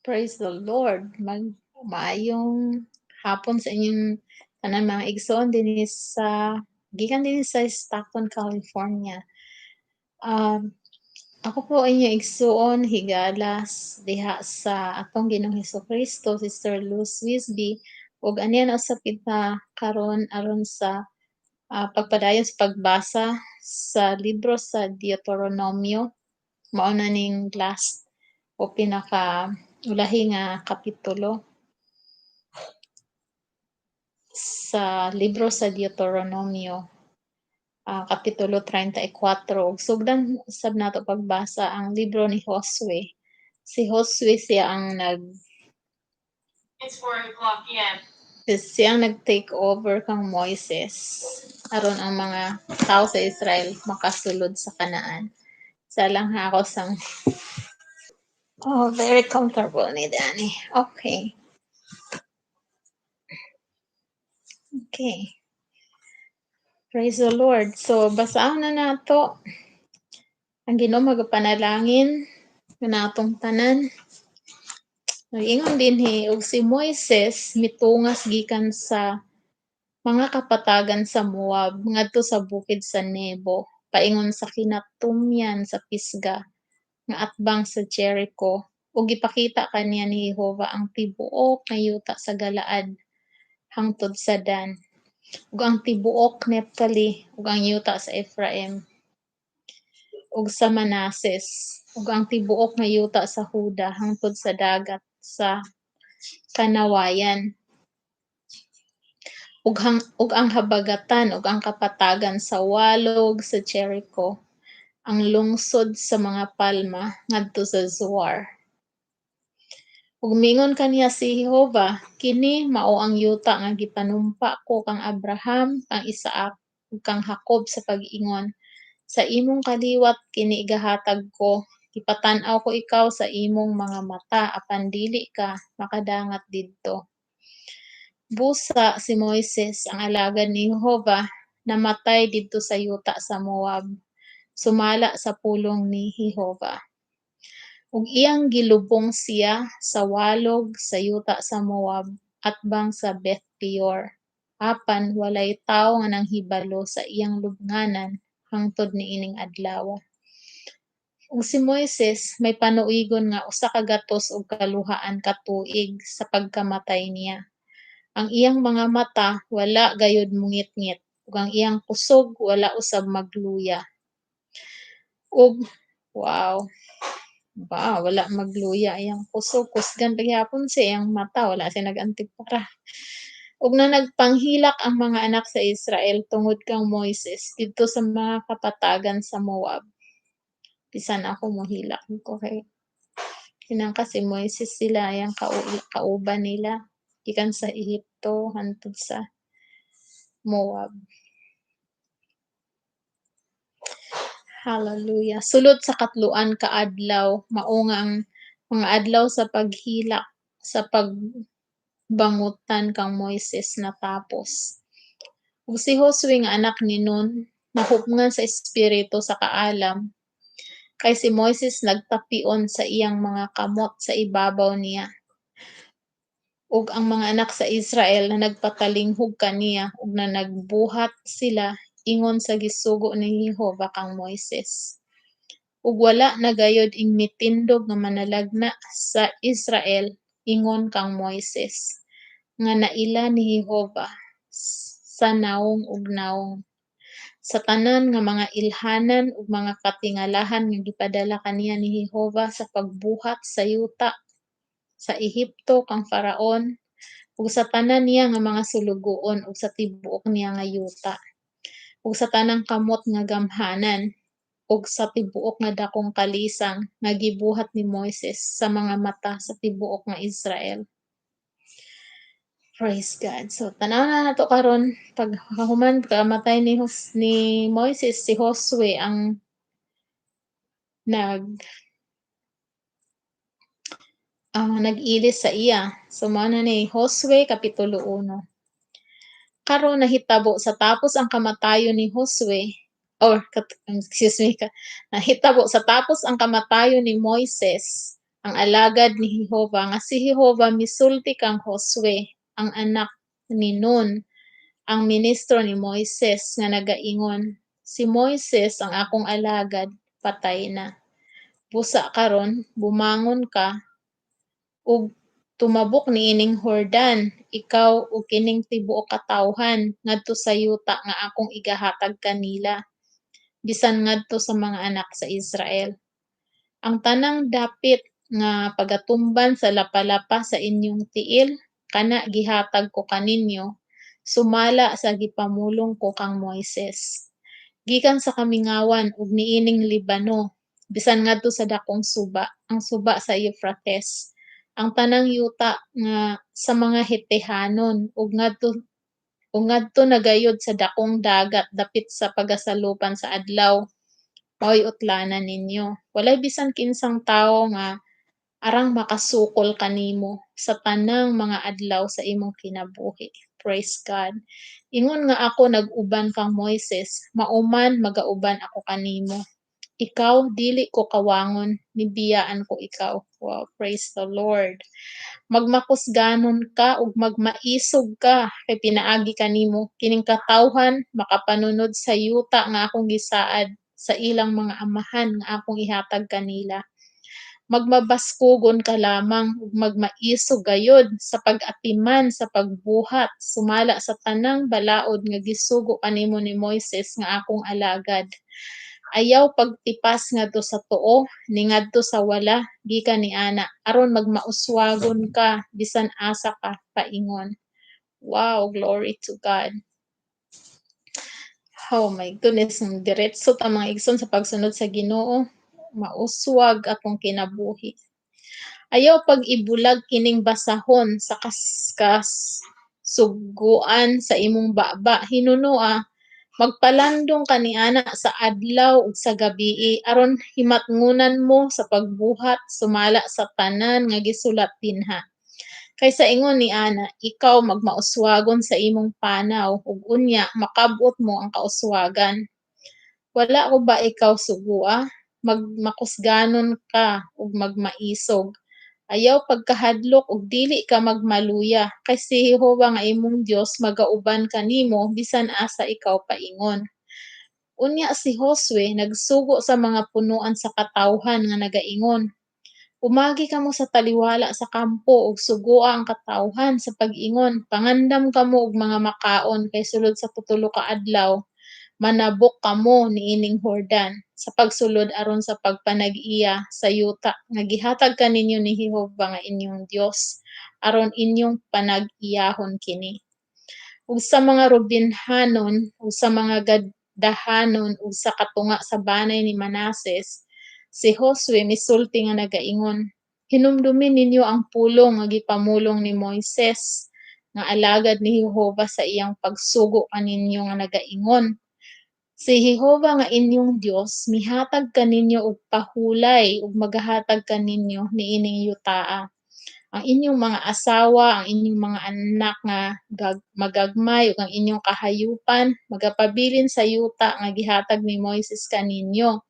Praise the Lord. Maayong hapon sa inyong tanan mga igsoon dinhi sa gikan dinhi sa Stockton, California. Um, Ako po ang inyong igsoon higala diha sa atong Ginoong Hesukristo, Sister Luz Wisby, ug aniya na usab kita karon aron sa pagpadayon sa pagbasa sa libro sa Deuteronomio. Mao na ning last o pinakaulahi nga kapitulo sa libro sa Deuteronomio, kapitulo 34. Ug sugdan sab nato pagbasa ang libro ni Josue. Si Josue It's 4 o'clock p.m. Siya ang nag-take over kang Moises aron ang mga tao sa Israel makasulod sa Kanaan. Sa lang ha ako sang very comfortable ni Danny. Okay. Okay. Praise the Lord. So basahan na nato ang Ginoo magapanalangin kanatong tanan. Ingon dinhi og si Moises mitungas gikan sa mga kapatagan sa Moab ngadto sa bukid sa Nebo paingon sa kinatumyan sa Pisga nga atbang sa Jericho ug gipakita kaniya ni Jehova ang tibuok nga yuta sa Galaad hangtod sa Dan ug ang tibuok Naphtali ug ang yuta sa Ephraim ug sa Manases ug ang tibuok nga yuta sa Huda hangtod sa dagat sa Kanawayan ug ang habagatan ug ang kapatagan sa walog sa Jericho ang lungsod sa mga palma ngadto sa Zoar. Ug mingon kaniya si Jehova, kini mao ang yuta nga gipanumpa ko kang Abraham, kang Isaac, ug kang Jacob sa pag-ingon. Sa imong kaliwat kini igahatag ko, ipatan-aw ko ikaw sa imong mga mata apan dili ka makadangat didto. Busa si Moises ang alagad ni Jehova namatay didto sa yuta sa Moab. Sumala sa pulong ni Jehova. Ug iyang gilubong siya sa walog sa yuta sa Moab atbang sa Beth Peor. Apan walay tawo nga nanghibalo sa iyang lubnganan hangtod niining adlaw. Ug si Moises may panuigon nga usa ka gatos ug kaluhaan ka tuig sa pagkamatay niya. Ang iyang mga mata wala gayud mungit-ngit ug ang iyang kusog wala usab magluya. Ug wow. Wala magluya iyang kusog, kusgan pa gyapon sa iyang mata, wala siya nag-antipara. Ug na nagpanghilak ang mga anak sa Israel tungod kang Moises didto sa mga kapatagan sa Moab. Bisan ako mohilak ko kay kinang si Moises sila yang kauban nila gikan sa Ehipto hangtod sa Moab. Hallelujah. Sulod sa katluan ka adlaw, mao nga ang mga adlaw sa paghilak sa pagbangutan kang Moises natapos. Ug si Josue nga anak ni Nun nahupngan sa espiritu sa kaalam kay si Moises nagtapion sa iyang mga kamot sa ibabaw niya. Ug ang mga anak sa Israel na nagpatalinghog kaniya ug na nagbuhat sila ingon sa gisugo ni Jehova kang Moises. Ug wala na gayud ing mitindog nga manalagna sa Israel ingon kang Moises nga naila ni Jehova sa nawong ug nawong sa tanan nga mga ilhanan ug mga katingalahan nga gipadala kaniya ni Jehova sa pagbuhat sa yuta sa Ehipto kang Faraon ug sa tanan niya nga mga sulugoon ug sa tibuok niya nga yuta ug sa tanang kamot nga gamhanan ug sa tibuok nga dakong kalisang nga gibuhat ni Moises sa mga mata sa tibuok nga Israel. Praise God. So tanaw na nato karon paghuman pagkamatay ni Moises, si Josue ang nag-ilis sa iya. So mao na ni Josue kapitulo 1. Karon nahitabo sa tapos ang kamatayon ni Josue nahitabo sa tapos ang kamatayon ni Moises ang alagad ni Jehova nga si Jehova misulti kang Josue, ang anak ni Nun, ang ministro ni Moises nga nagaingon, si Moises ang akong alagad patay na. Busa karon bumangon ka ug tumabok niining Hordan, ikaw ug kining tibuok katawhan ngadto sa yuta nga akong igahatag kanila, bisan ngadto sa mga anak sa Israel. Ang tanang dapit nga pagatumban sa lapalapa sa inyong tiil, kana gihatag ko kaninyo, sumala sa gipamulong ko kang Moises. Gikan sa kamingawan ug niining Libano, bisan ngadto sa dakong suba, ang suba sa Euphrates, ang tanang yuta nga sa mga Hetihanon ug ngadto na gayud sa dakong dagat dapit sa pagasalupan sa adlaw, mao'y utlanan ninyo. Walay bisan kinsang tawo nga arang makasukol kanimo sa tanang mga adlaw sa imong kinabuhi. Praise God. Ingon nga ako nag-uban kang Moises, mauman magauban ako kanimo. Ikaw dili ko kawangon, nibiyaan ko ikaw. Wow, praise the Lord. Magmakusganon ka ug magmaisog ka kay pinaagi kanimo kining katawhan makapanunod sa yuta nga akong gisaad sa ilang mga amahan nga akong ihatag kanila. Magmabaskugon ka lamang ug magmaisog gayod sa pag-atiman sa pagbuhat sumala sa tanang balaod nga gisugo kanimo ni Moises nga akong alagad. Ayaw pagtipas ngadto sa tuo ni ngadto sa wala gikan ni ana aron magmauswagon ka bisan asa ka paingon. Wow, glory to God. Oh my goodness, diretso ta mga igsoon sa pagsunod sa Ginoo, mauswag akong kinabuhi. Ayaw pag-ibulag kining basahon sa kaskas suguan sa imong baba hinunoa magpalandong ka niana sa adlaw ug sa gabii aron himatngunan mo sa pagbuhat sumala sa tanan nga gisulat dinha. Kaysa ingon ni ana, ikaw magmauswagon sa imong panaw ug unya makab-ot mo ang kauswagan. Wala ko ba ikaw sugua? Magmakusganon ka ug magmaisog. Ayaw pagkahadlok ug dili ka magmaluya kay si Jehova nga imong Dios magauban kanimo bisan asa ikaw paingon. Unya si Josue nagsugo sa mga punuan sa katawhan nga nagaingon, umagi kamo sa taliwala sa kampo ug sugoa ang katawhan sa pag-ingon, pangandam kamo og mga makaon kay sulod sa tutulo ka adlaw manabok kamo niining Hordan sa pagsulod aron sa pagpanag-iya sa yuta nga gihatag kaninyo ni Jehova nga inyong Dios aron inyong panag-iyahon kini. Ug sa mga Rubenhanon ug sa mga Gadahanon ug sa katunga sa banay ni Manases, si Josue misulti nga nagaingon, hinumdumin ninyo ang pulong nga gipamulong ni Moises nga alagad ni Jehova sa iyang pagsugo kaninyo nga nagaingon, si Jehova nga inyong Dios mihatag kaninyo og pahulay ug maghahatag kaninyo niining yutaa. Ang inyong mga asawa, ang inyong mga anak nga magagmay ug ang inyong kahayupan magapabilin sa yuta nga gihatag ni Moises kaninyo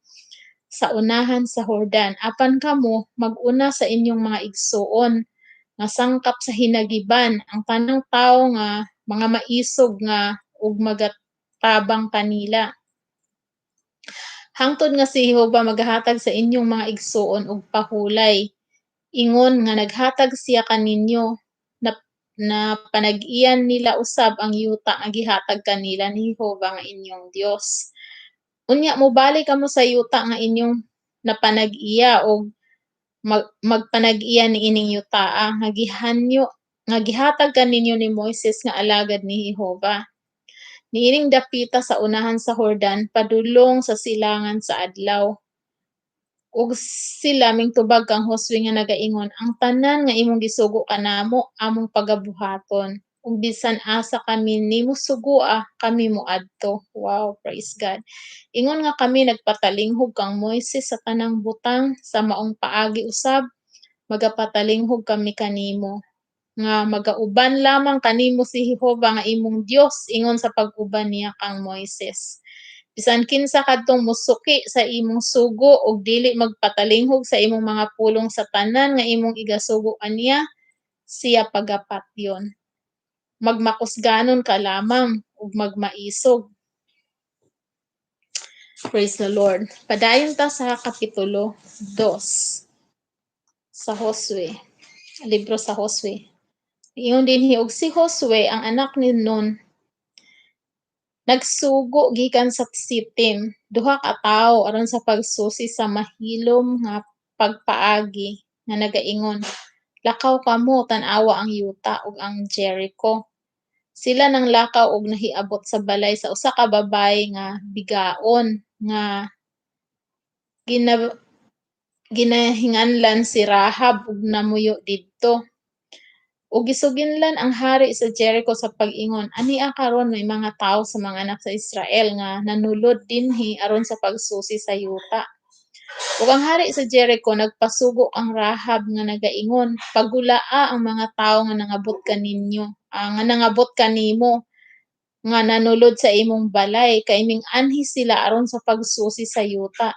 sa unahan sa Hordan. Apan kamo mag-una sa inyong mga igsuon nga sangkap sa hinagiban ang tanang tawo nga mga maisog nga ug magatabang kanila. Hangtod nga si Jehova maghahatag sa inyong mga igsuon og pahulay. Ingon nga naghatag siya kaninyo na na panag-iyan nila usab ang yuta nga gihatag kanila ni Jehova nga inyong Dios. Unya mobalik kamo sa yuta nga inyong napanag-iya og magpanag-iya niining yutaa nga gihanyo nga gihatag kaninyo ni Moises nga alagad ni Jehova. Niining dapita sa unahan sa Hordan padulong sa silangan sa adlaw. Ug sila mingtubag kang Josue nga nagaingon, ang tanan nga imong gisugo kanamo among pagabuhaton. Ug bisan asa kami nimo sugua, kami moadto. Wow, praise God. Ingon nga kami nagpatalinghog kang Moises sa tanang butang sa maong paagi usab, magapatalinghob kami kanimo nga magauban lamang kanimo si Jehova nga imong Dios ingon sa pag-uban niya kang Moises. Bisan kinsa kadtong musuki sa imong sugo ug dili magpatalinghog sa imong mga pulong sa tanan nga imong igasugo aniya, siya pagapatyon. Magmakusganon ka lamang ug magmaisog. Praise the Lord. Padayon ta sa kapitulo 2 sa Josue, libro sa Josue. Ingon dinhi og si Josue ang anak ni Nun nagsugo gikan sa Sitim, duha ka tawo aron sa pagsusi sa mahilom nga pagpaagi nga nagaingon, "Lakaw kamo tan-awa ang yuta ug ang Jericho." Sila nang lakaw og nahiabot sa balay sa usa ka babaye nga bigaon nga gina ginahinganlan si Rahab ug namuyo didto. Ug gisuginlan ang hari sa Jericho sa pag-ingon, "Ania karon may mga tawo sa mga anak sa Israel nga nanulod dinhi aron sa pagsusi sa yuta." Ug ang hari sa Jericho nagpasugo ang Rahab nga nagaingon, "Pagulaa ang mga tawo nga nangabot kaninyo, nga nangabot kanimo nga nanulod sa imong balay kay ming-anhi sila aron sa pagsusi sa yuta."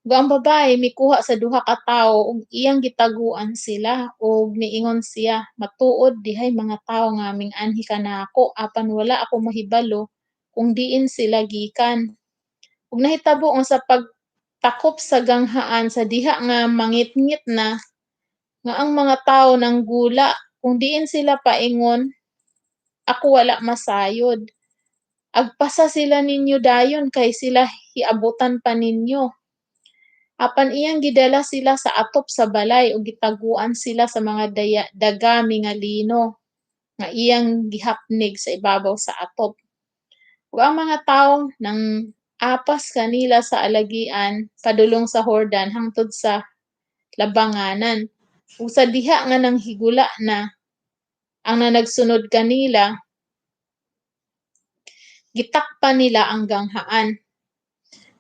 Ug ang babaye mikuha sa duha ka tawo ug iyang gitaguan sila ug miingon siya, "Matuod dihay mga tawo nga ming-anhi kanako apan wala ako mahibalo kung diin sila gikan." Ug nahitabo nga sa pagtakop sa ganghaan sa diha nga mangitngit na, nga ang mga tawo nanggula kung diin sila paingon, "Ako wala masayod. Agpasa sila ninyo dayon kay sila hiabutan pa ninyo." Apan iyang gidala sila sa atop sa balay ug gitaguan sila sa mga dagami nga lino nga iyang gihapnig sa ibabaw sa atop. Ug ang mga tawo nang apas kanila sa alagian padulong sa Jordan hangtod sa labanganan. Ug sa diha nga nanghigula na ang nagsunod kanila, gitakpan nila ang ganghaan.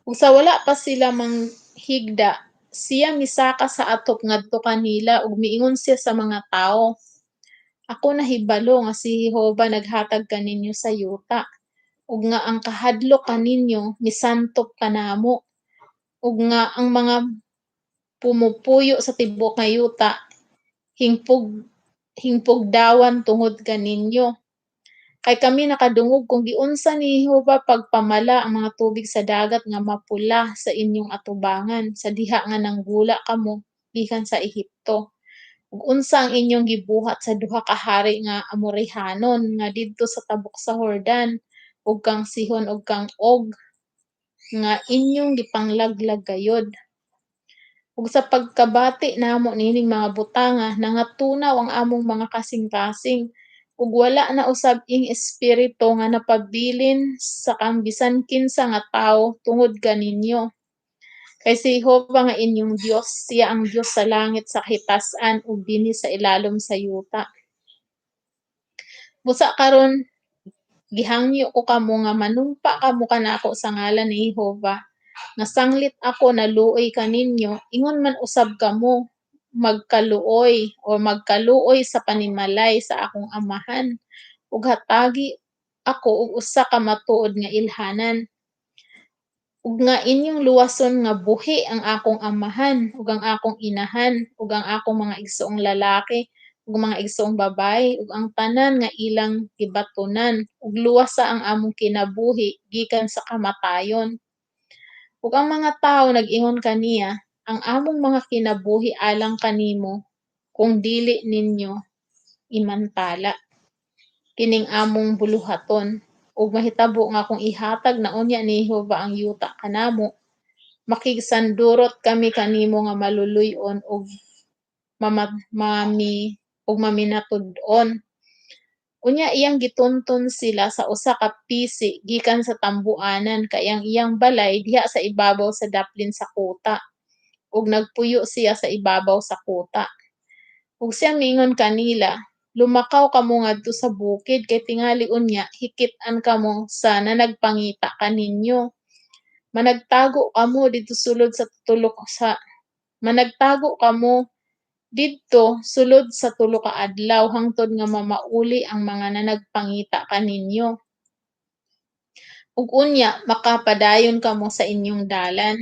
Ug sa wala pa sila manghigda, siya misaka sa atop ngadto kanila ug miingon siya sa mga tawo, "Ako nahibalo nga si Jehovah naghatag kaninyo sa yuta, ug nga ang kahadlok kaninyo misantop kanamo, ug nga ang mga pumupuyo sa tibuok nga yuta hingpugdawan tungod kaninyo. Kay kami nakadungog kung giunsa ni Jehovah pagpamala ang mga tubig sa dagat nga mapula sa inyong atubangan sa diha nga nanggula kamo gikan sa Ehipto. Ug unsa ang inyong gibuhat sa duha ka hari nga Amorihanon nga didto sa tabok sa Jordan, ug kang Sihon ug kang Og nga inyong gipanglaglag gayod. Ug sa pagkabati namo nining mga butanga nangatunaw ang among mga kasing-kasing ug wala na usab ing espiritu nga napabilin sa kang bisan kinsa nga tawo tungod kaninyo. Kay si Jehovah nga inyong Dios, siya ang Dios sa langit sa kahitaas-an ug dinhi sa ilalom sa yuta. Busa karon gihangyo ko kamo nga manumpa kamo kanako sa ngalan ni Jehovah nga sanglit ako naluoy kaninyo, ingon man usab kamo magkaluoy o magkaluoy sa panimalay sa akong amahan ug hatagi ako og usa ka matuod nga ilhanan. Ug nga inyong luwason nga buhi ang akong amahan ug ang akong inahan ug ang akong mga igsoong lalaki ug mga igsoong babaye ug ang tanan nga ilang gibatunan ug luwasa ang among kinabuhi gikan sa kamatayon. Ug ang mga tawo nag-ingon kaniya, "Ang among mga kinabuhi alang kanimo kung dili ninyo imantala kining among buluhaton ug mahitabo nga kung ihatag na unya ni Jehovah ang yuta kanamo, makigsandurot kami kanimo nga maluluy-on ug maminatud-on." Unya iyang gitunton sila sa usa ka pisi gikan sa tambuanan kay ang iyang balay diha sa ibabaw sa daplin sa kuta, ug nagpuyo siya sa ibabaw sa kuta. Ug siya miingon kanila, "Lumakaw kamo ngadto sa bukid kay tingali unya hikit-an kamo sa nanagpangita kaninyo. Managtago kamo didto sulod sa tulo sa managtago kamo didto sulod sa tulo ka adlaw hangtod nga mamauli ang mga nanagpangita kaninyo." ug unya makapadayon kamo sa inyong dalan.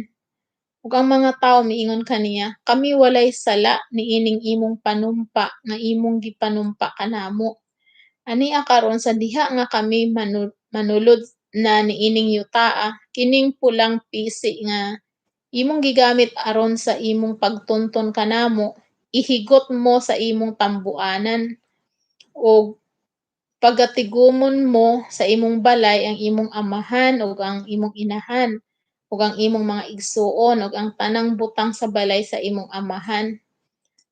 Ug ang mga tawo miingon kaniya, "Kami walay sala niining imong panumpa nga imong gipanumpa kanamo. Ania karon sa diha nga kami manulod na niining yutaa, kining pulang pisi nga imong gigamit aron sa imong pagtunton kanamo, ihigot mo sa imong tambuanan ug pagatigumon mo sa imong balay ang imong amahan ug ang imong inahan ug ang imong mga igsuon ug ang tanang butang sa balay sa imong amahan.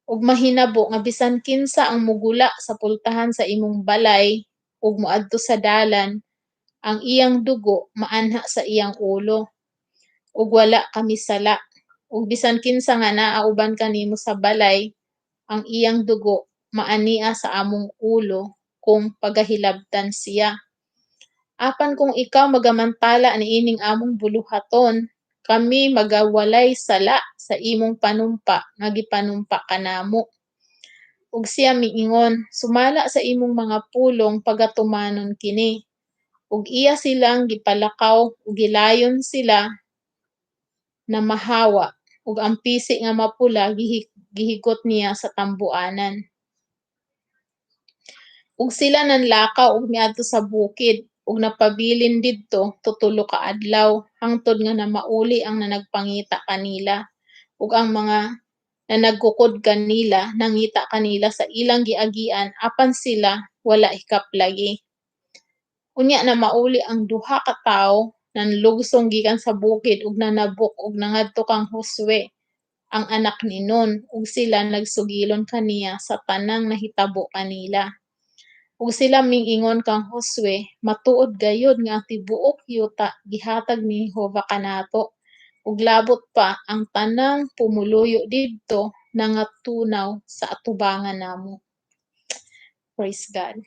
Ug mahinabo nga bisan kinsa ang mugula sa pultahan sa imong balay ug moadto sa dalan, ang iyang dugo maanha sa iyang ulo, ug wala kami sala. Ug bisan kinsa nga naa uban kanimo sa balay, ang iyang dugo maania sa among ulo kung pagahilabtan siya. Apan kung ikaw magamantala niining among buluhaton, kami magawalay sala sa imong panumpa nga gipanumpa kanamo." Ug siya miingon, "Sumala sa imong mga pulong pagatumanon kini." Ug iya silang gipalakaw ug gilayon sila na mahawa ug ang pisi nga mapula gihigot niya sa tambuanan. Ug sila nanlakaw og miadto sa bukid ug napabilin didto tutulo ka adlaw hangtod nga namauli ang nanagpangita kanila ug ang mga nanagkukod kanila nangita kanila sa ilang giagian apan sila wala hikaplagi. Unya namauli ang duha ka tawo nanlugsong gikan sa bukid ug nanabok ug nangadto kang Josue, ang anak ni Nun, ug sila nagsugilon kaniya sa tanang nahitabo kanila. Ug sila miingon kang Josue, "Matuod gayud nga ang tibuok yuta gihatag ni Jehovah kanato, ug labot pa ang tanang pumuluyo didto nangatunaw sa atubangan namo." Praise God.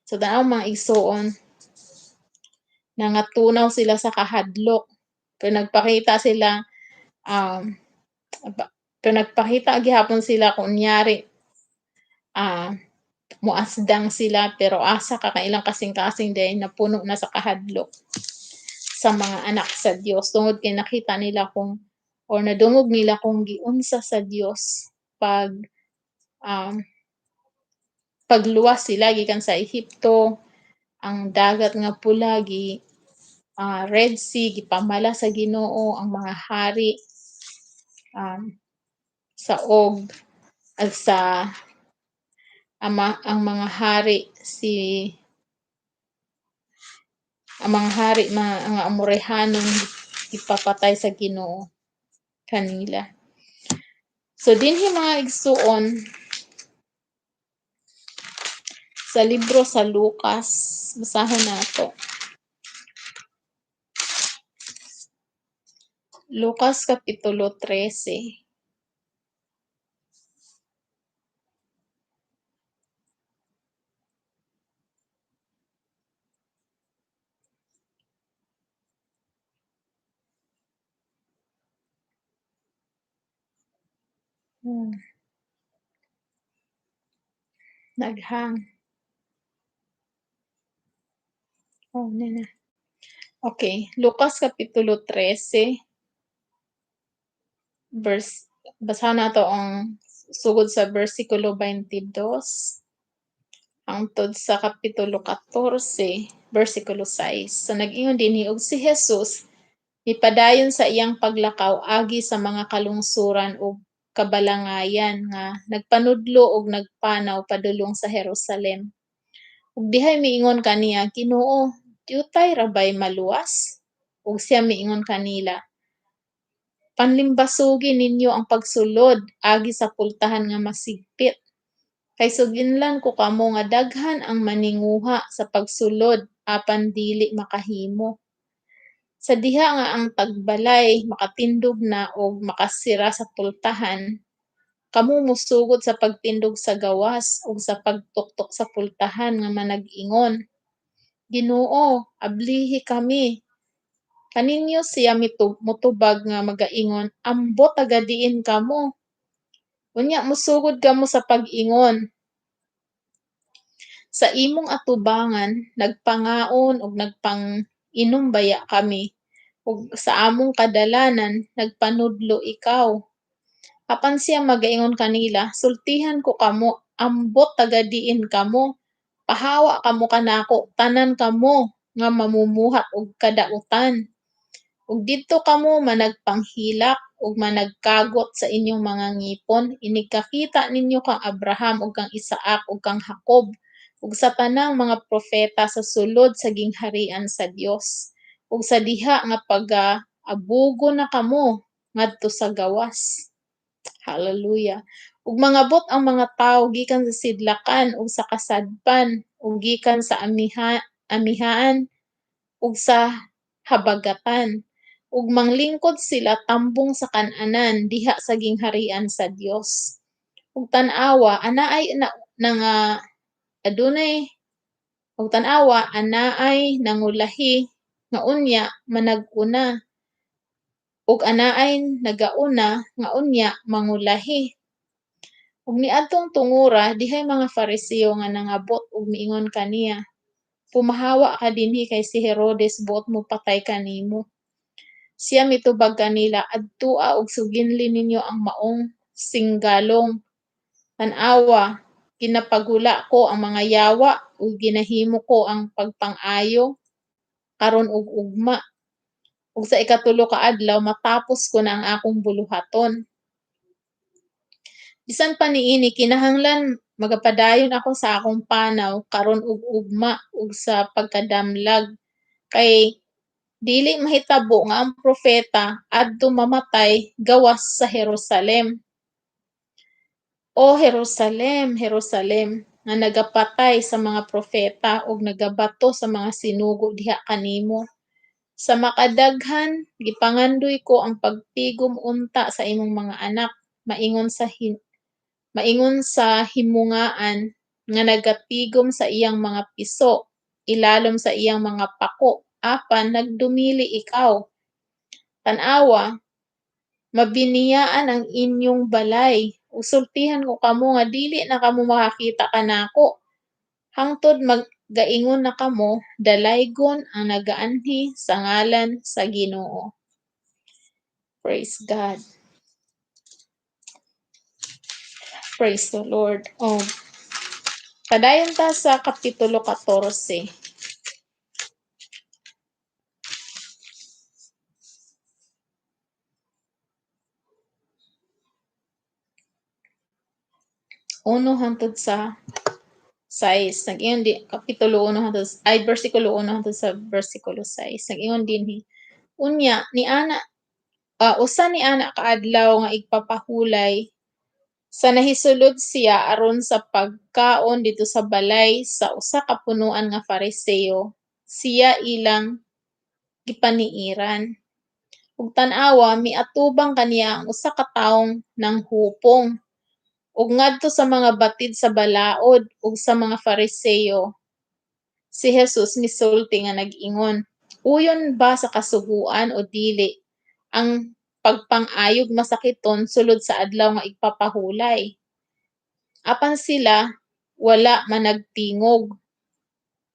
So, tanaw mga igsoon, nangatunaw sila sa kahadlok, pero nagpakita sila, um, pero nagpakita gihapon sila kunyari, ah, muasdang sila pero asa ka kailang kasing-kasing dahil napuno na sa kahadlok sa mga anak sa Diyos tungod kay nakita nila kung or nadungog nila kung giunsa sa Diyos pag um, pagluwas sila gikan sa Ehipto, ang dagat nga pula Red Sea gipamala sa Ginoo ang mga hari sa Og at sa ang mga hari ang mga hari mga Amorehanon ipapatay sa Ginoo kanila. So dinhi mga igsuon sa libro sa Lucas, basahon nato. Lucas kapitulo 13. Naghang. Oh, nina. Okay, Lucas kapitulo 13 verse basahan nato ang sugod sa bersikulo 22 hangtod sa kapitulo 14 bersikulo 6. So nag-ingon dinhi og si Jesus mipadayon sa iyang paglakaw agi sa mga kalungsuran ug kabalangayan nga nagpanudlo og nagpanaw padulong sa Jerusalem. Ug dihay miingon kaniya, "Ginoo, diutay ra bay maluwas?" Ug siya miingon kanila, "Panlimbasugin ninyo ang pagsulod agi sa pultahan nga masigpit. Kay suginlan ko kamo nga daghan ang maninguha sa pagsulod apan dili makahimo. Sa diha nga ang tagbalay makatindog na og makasira sa pultahan, kamo mosugod sa pagtindog sa gawas ug sa pagtuktok sa pultahan nga manag-ingon, 'Ginoo, ablihi kami.' Kaninyo siya motubag nga magaingon, 'Ambot taga diin kamo.' Unya mosugod kamo sa pag-ingon, 'Sa imong atubangan nagpangaon ug inom baya kami, ug sa among kadalanan nagpanudlo ikaw. Apan siya magaingon kanila, sultihan ko kamo, ambot taga-diin kamo, pahawa kamo kanako, tanan kamo nga mamumuhat og kadautan. Ug didto kamo managpanghilak ug managkagot sa inyong mga ngipon, inig kakita ninyo kang Abraham ug kang Isaac ug kang Jacob ug sa tanang mga propeta sa sulod sa gingharian sa Dios. Ug sa diha nga pag-abugo na kamo ngadto sa gawas. Hallelujah. Ug mangabot ang mga tawo gikan sa sidlakan ug sa kasadpan ug gikan sa amihaan ug sa habagatan. Ug manglingkod sila tambong sa kan-anan diha sa gingharian sa Dios. Ug tan-awa anaay adunay ug tan-awa anaay nangulahi nga unya manag-una ug anaay nagauna nga unya mangulahi. Ug niadtong tungura dihay mga Fariseo nga nangabot ug miingon kaniya, "Pumahawa ka dinhi kay si Herodes buot mopatay kanimo." Siya mitubag kanila, "Adtoa ug suginli ninyo ang maong singgalong. Tan-awa, ginapaghula ko ang mga yawa ug ginahimo ko ang pagpang-ayo karon ug ugma. Ug sa ikatulo ka adlaw matapos ko na ang akong buluhaton. Bisan pa niini kinahanglan magapadayon ako sa akong panaw karon ug ugma ug sa pagkadamlag kay dili mahitabo nga ang propeta adto mamatay gawas sa Jerusalem. O Jerusalem, Jerusalem, nga nagapatay sa mga propeta ug nagabato sa mga sinugo diha kanimo. Sa makadaghan gipangandoy ko ang pagtigom unta sa imong mga anak, maingon sa himungaan nga nagatigom sa iyang mga piso, ilalom sa iyang mga pako, apan nagdumili ikaw. Tan-awa, mabiniyaan ang inyong balay, usultihan ko kamo nga dili na kamo makakita kanako. Hangtod maggaingon na kamo, dalaygon ang nagaanhi sa ngalan sa Ginoo. Praise God. Praise the Lord. Padayon ta sa Kapitulo 14. Uno hangtod sa 6. Nag-ingon di Kapitulo 1 hangtod ay bersikulo 1 hangtod sa bersikulo 6. Nag-ingon dinhi, unya ni ana usa ni ana kaadlaw nga igpapahulay sa nahisulod siya aron sa pagkaon dito sa balay sa usa ka punoan nga Fariseo, siya ilang gipaniiran. Ug tan-awa miatubang kaniya ang usa ka tawong nanghupong ug ngadto sa mga batid sa balaod ug sa mga Fariseo. Si Jesus misulti nga nag-ingon, "Uyon ba sa kasuguan o dili ang pagpang-ayog masakiton sulod sa adlaw nga igpapahulay?" Apan sila wala managtingog.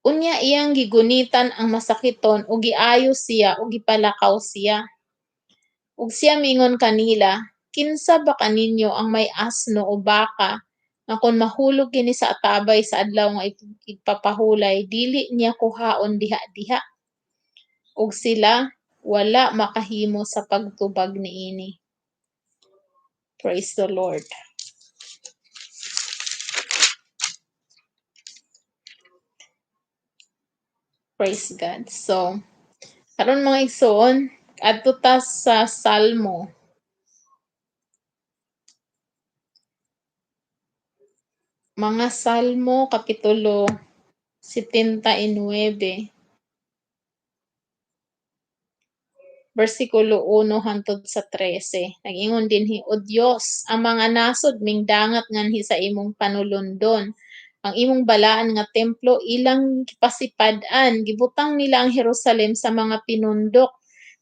Unya iyang gigunitan ang masakiton ug giayo siya ug gipalakaw siya. Ug siya miingon kanila, "Kinsa ba kaninyo ang may asno o baka nga kon mahulog kini sa atabay sa adlaw nga igpapahulay dili niya kuhaon diha-diha?" Ug sila wala makahimo sa pagtubag niini. Praise the Lord. Praise God. So, karon mga igsoon, adto ta sa Salmo. Mga Salmo Kapitulo 79, bersikulo 1 hangtod sa 13. Nag-ingon dinhi, "O Dios, ang mga nasod mingdangat nganhi sa imong panulundon. Ang imong balaan nga templo ilang gipasipad-an, gibutang nila ang Jerusalem sa mga pinundok.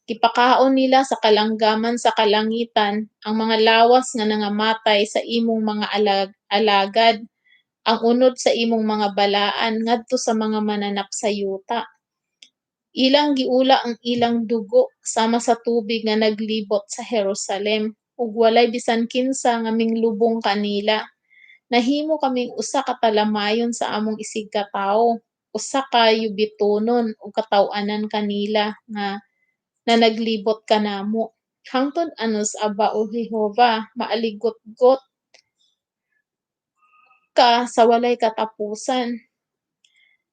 Gipakaon nila sa kalanggaman sa kalangitan ang mga lawas nga nangamatay sa imong mga alagad, ang unod sa imong mga balaan ngadto sa mga mananap sa yuta. Ilang giula ang ilang dugo sama sa tubig nga naglibot sa Jerusalem, ug walay bisan kinsa nga minglubong kanila. Nahimo kaming usa ka talamayon sa among isig katawo, usa ka yubitonon ug kataw-anan kanila na naglibot kanamo. Hangtod anos aba o Jehova, maaligot-got ka sa walay katapusan.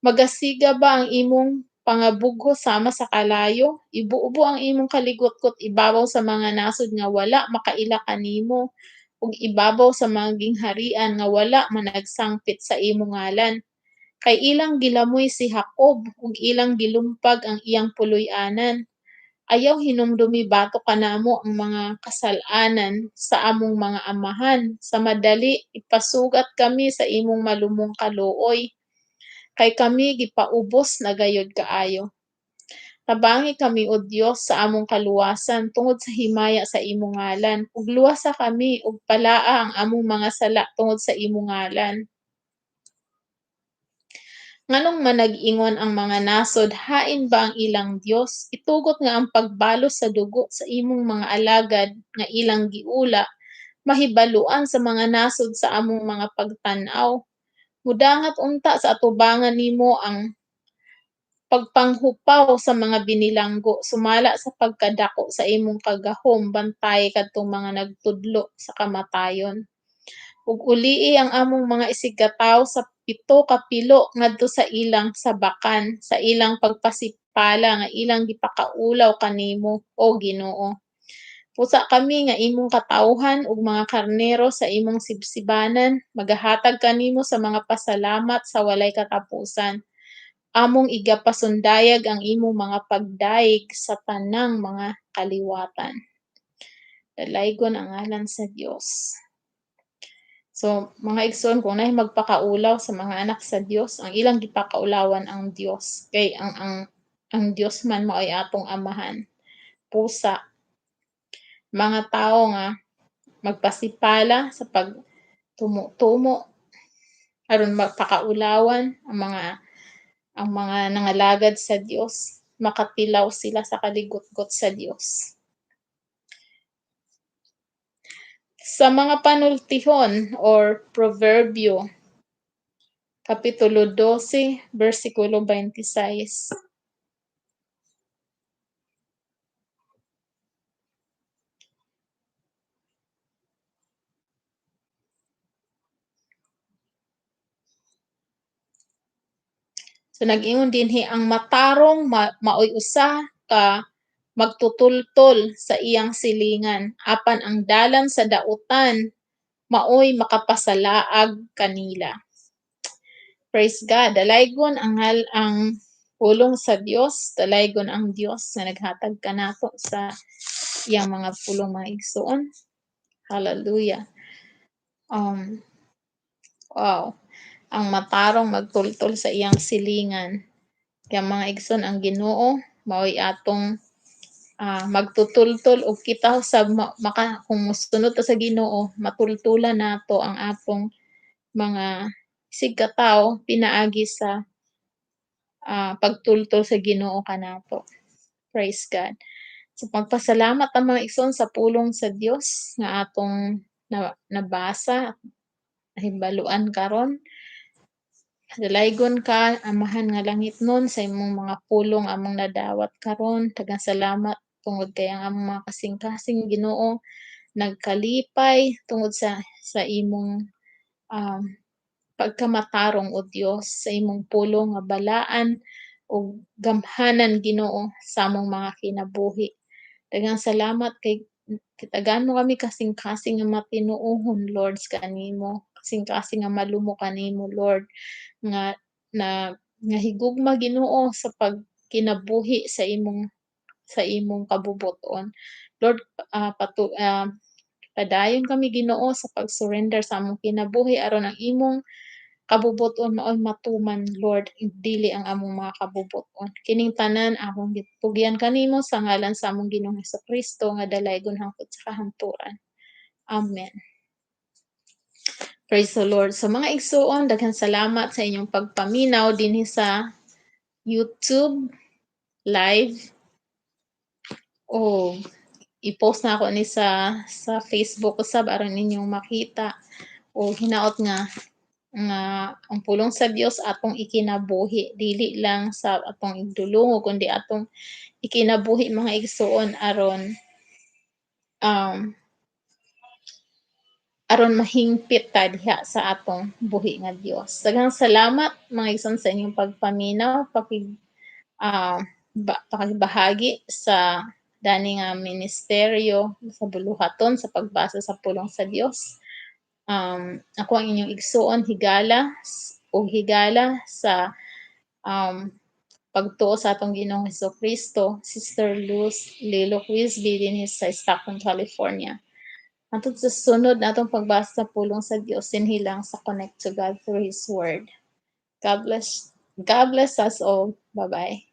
Magasiga ba ang imong pangabugho sama sa kalayo? Ibuo ang imong kaligot-got ibabaw sa mga nasod nga wala makaila kanimo, ug ibabaw sa mga gingharian nga wala managsangpit sa imong ngalan. Kay ilang gilamoy si Jacob ug ilang gilumpag ang iyang puloy-anan. Ayaw hinumdumi bato kanamo ang mga kasal-anan sa among mga amahan. Sa madali ipasugat kami sa imong malumong kaluoy. Kay kami gipaubos na gayud kaayo. Tabangi kami o Dios sa among kaluwasan tungod sa himaya sa imong ngalan, ug luwasa kami ug palaa ang among mga sala tungod sa imong ngalan. Nganong manag-ingon ang mga nasod, hain ba ang ilang Dios? Itugot nga ang pagbalos sa dugo sa imong mga alagad nga ilang giula, mahibaluan sa mga nasod sa among mga pagtan-aw. Mudangat unta sa atubangan nimo ang pagpanghupaw sa mga binilanggo, sumala sa pagkadako sa imong kagahom, bantay kadtong mga nagtudlo sa kamatayon. Ug ulii ang among mga isigkatawo sa pito ka pilo ngadto sa ilang sabakan, sa ilang pagpasipala nga ilang gipakaulaw kanimo, o Ginoo. Pusa kami nga imong katawhan ug mga karnero sa imong sibsibanan, magahatag kanimo sa mga pasalamat sa walay katapusan. Among igapasundayag ang imong mga pagdaig sa tanang mga kaliwatan. Dalaygon ang ngalan sa Dios. So, mga igsoon, kung naay magpakaulaw sa mga anak sa Dios, ang ilang gipakaulawan ang Dios. Kay ang Dios man mao'y atong amahan. Pusa, mga tao nga magpasipala sa pagtumo-tumo aron mapakaulawan ang mga nangalagad sa Dios, makatilaw sila sa kaligot-got sa Dios. Sa mga panultihon or proverbio, Kapitulo 12, versikulo 26. So nag-ingon dinhi ang matarong maoy usa ka magtutultol sa iyang silingan, apan ang dalan sa dautan maoy makapasalaag kanila. Praise God. Dalaygon ang pulong sa Dios, dalaygon ang Dios nga naghatag kanato sa iyang mga pulong mga igsoon. Hallelujah. Wow. Ang matarong magtultol sa iyang silingan. Kaya mga igsoon, ang Ginoo mao'y atong magtutultol og kita sa kung mosunod ta sa Ginoo, matultulan nato ang atong mga sigkatawo pinaagi sa pagtultol sa Ginoo kanato. Praise God. So magpasalamat ang mga igsoon sa pulong sa Dios nga atong nabasa at nahibaluan karon. Dalaygon ka, Amahan nga langitnon, sa imong mga pulong among nadawat karon. Daghang salamat tungod kay ang among mga kasing-kasing Ginoo nagkalipay tungod sa imong um, pagkamatarong o Dios, sa imong pulong nga balaan ug gamhanan Ginoo sa among mga kinabuhi. Daghang salamat kay kitagan mo kami kasing-kasing nga matinuohon Lord kanimo, kasing-kasing nga malumo kanimo Lord, nga nga higugma Ginoo sa pagkinabuhi sa imong kabubuton. Lord, padayon kami Ginoo sa pag-surrender sa among kinabuhi aron ang imong kabubuton maoy matuman Lord, dili ang among mga kabubuton. Kining tanan akong gitugyan kanimo sa ngalan sa among Ginoong Hesukristo nga dalaygon hangtod sa kahanturan. Amen. Praise the Lord. Sa mga igsuon, daghang salamat sa inyong pagpaminaw dinhi sa YouTube. live o i-post na ako ni sa Facebook usab aron ninyong makita o hinaot nga ang pulong sa Dios atong ikinabuhi dili lang sa atong igdulong kundi atong ikinabuhi mga igsoon um, aron mahingpit ta diha sa atong buhi nga Dios. Daghang salamat mga igsoon sa inyong pagpaminaw, pakibahagi sa dani nga ministeryo sa buluhaton sa pagbasa sa pulong sa Dios. Ako ang inyong igsoon higala sa um, pagtuo sa atong Ginoong Hesukristo, Sister Luz Lilo Quizby dinhi sa Stockton, California. Hangtod sa sunod natong pagbasa sa pulong sa Dios dinhi lang sa Connect to God through His Word. God bless us all. Bye-bye.